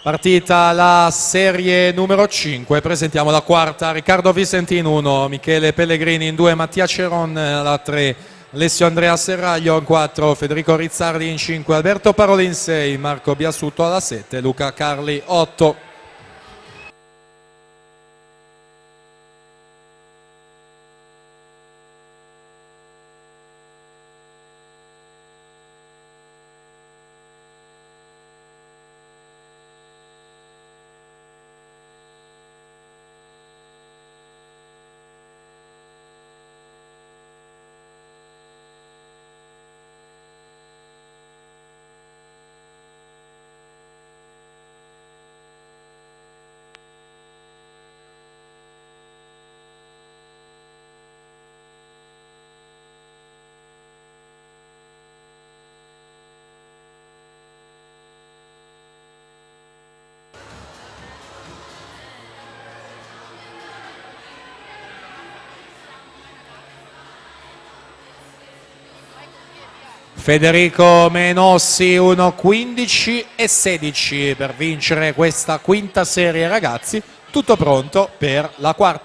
Partita la serie numero 5, presentiamo la quarta: Riccardo Visentin in 1, Michele Pellegrini in 2, Mattia Ceron la 3, Alessio Andrea Serraglio in 4, Federico Rizzardi in 5, Alberto Paroli in 6, Marco Biasuto alla 7, Luca Carli 8. Federico Menossi 1:15 e 16 per vincere questa quinta serie, ragazzi. Tutto pronto per la quarta.